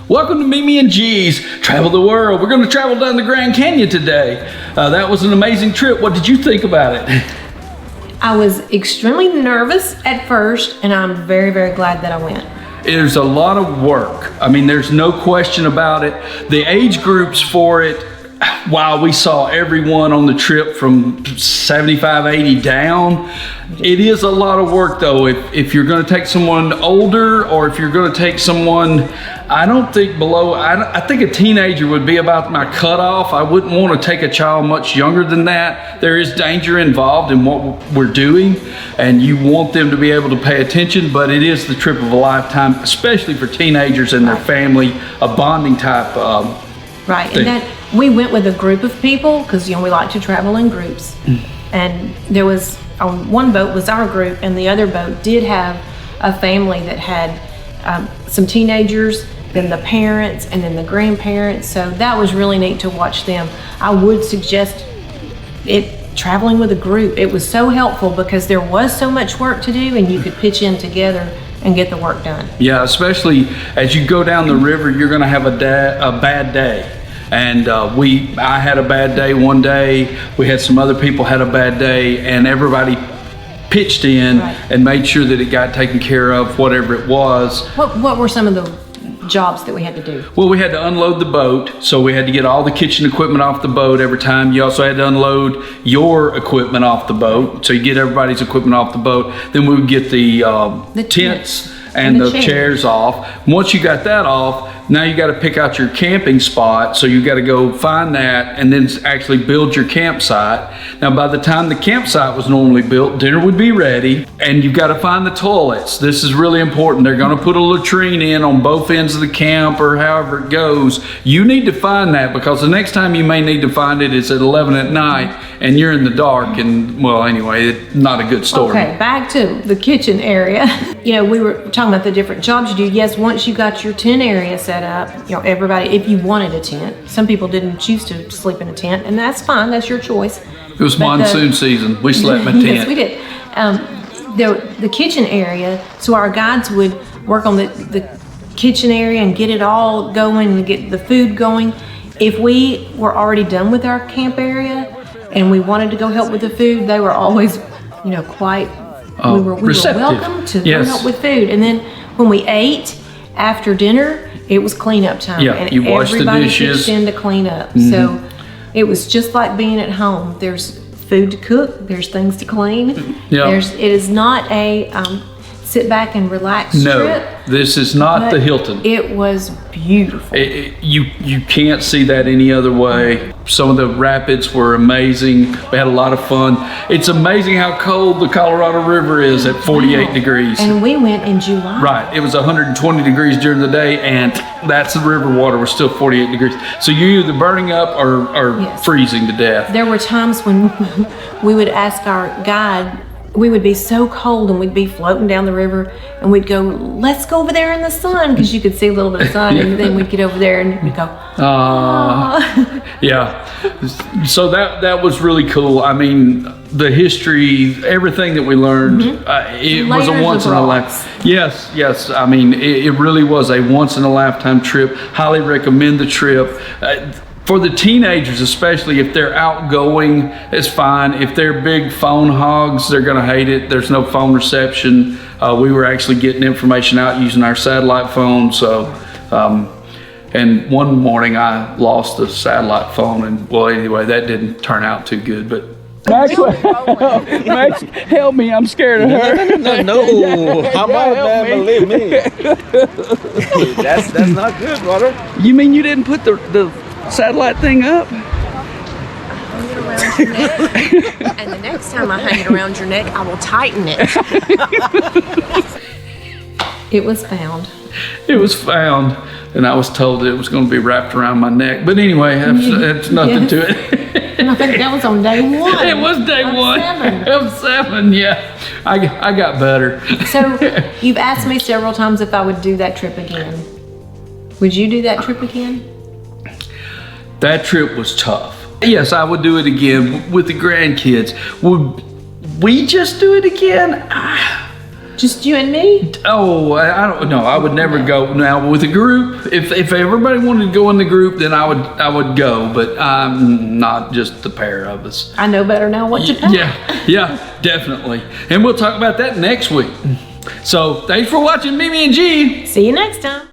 Welcome to Mimi and G's Travel the World. We're going to travel down the Grand Canyon today. That was an amazing trip. What did you think about it? I was extremely nervous at first, and I'm very, very glad that I went. There's a lot of work. I mean, there's no question about it. The age groups for it, while we saw everyone on the trip from 75, 80 down, it is a lot of work though. If you're going to take someone older, or if you're going to take someone, I don't think below, I think a teenager would be about my cutoff. I wouldn't want to take a child much younger than that. There is danger involved in what we're doing, and you want them to be able to pay attention, but it is the trip of a lifetime, especially for teenagers and their family, a bonding type Right, thing. and that we went with a group of people because we like to travel in groups. And there was on one boat was our group, and the other boat did have a family that had some teenagers, then the parents, and then the grandparents. So that was really neat to watch them. I would suggest it traveling with a group. It was so helpful because there was so much work to do, and you could pitch in together and get the work done. Yeah, especially as you go down the river, you're going to have a bad day. And I had a bad day one day. We had some other people had a bad day, and everybody pitched in and made sure that it got taken care of, whatever it was. What were some of the jobs that we had to do? Well, we had to unload the boat, so we had to get all the kitchen equipment off the boat every time. You also had to unload your equipment off the boat, so you get everybody's equipment off the boat. Then we would get the tents and the chairs off. Once you got that off, now you got to pick out your camping spot. So you got to go find that and then actually build your campsite. Now, by the time the campsite was normally built, dinner would be ready, and you've got to find the toilets. This is really important. They're going to put a latrine in on both ends of the camp, or however it goes. You need to find that, because the next time you may need to find it is at 11 at night and you're in the dark, and well, anyway, it's not a good story. Okay, back to the kitchen area. We were talking about the different jobs you do. Yes, once you got your tent area set up, everybody, if you wanted a tent, some people didn't choose to sleep in a tent, and that's fine, that's your choice. It was monsoon season. We slept in a tent. Yes, we did. The kitchen area, so our guides would work on the kitchen area and get it all going and get the food going. If we were already done with our camp area and we wanted to go help with the food, they were always, quite, we were welcome to go help with food. And then when we ate after dinner, it was cleanup time. Yeah, and you washed the everybody dishes. pitched in to clean up. So it was just like being at home. There's food to cook, there's things to clean. Yeah. It is not a sit back and relax trip. This is not the Hilton. It was beautiful. You can't see that any other way. Some of the rapids were amazing. We had a lot of fun. It's amazing how cold the Colorado River is at 48 degrees. And we went in July. Right, it was 120 degrees during the day, and that's the river water was still 48 degrees. So you're either burning up or freezing to death. There were times when we would ask our guide, we would be so cold and we'd be floating down the river, and we'd go, let's go over there in the sun, because you could see a little bit of sun. And then we'd get over there and we'd go, yeah. So that was really cool. I mean, the history, everything that we learned, it was a once in a lifetime. Yes. I mean, it really was a once in a lifetime trip. Highly recommend the trip. For the teenagers, especially if they're outgoing, it's fine. If they're big phone hogs, they're gonna hate it. There's no phone reception. We were actually getting information out using our satellite phone. So, and one morning I lost the satellite phone, and well, anyway, that didn't turn out too good. But Max, help me! I'm scared of her. No. How about that? Believe me. That's not good, brother. You mean you didn't put the satellite thing up? hang it around your neck, and the next time I hang it around your neck, I will tighten it. It was found. It was found, and I was told that it was going to be wrapped around my neck. But anyway, that's nothing to it. And I think that was on day one. It was day one. 7. Of 7, yeah. I got better. So you've asked me several times if I would do that trip again. Would you do that trip again? That trip was tough. Yes, I would do it again with the grandkids. Would we just do it again? Just you and me? Oh, I don't know. I would never go now with a group. If everybody wanted to go in the group, then I would go. But not just the pair of us. I know better now what to pack. Yeah, definitely. And we'll talk about that next week. So thanks for watching Mimi and G. See you next time.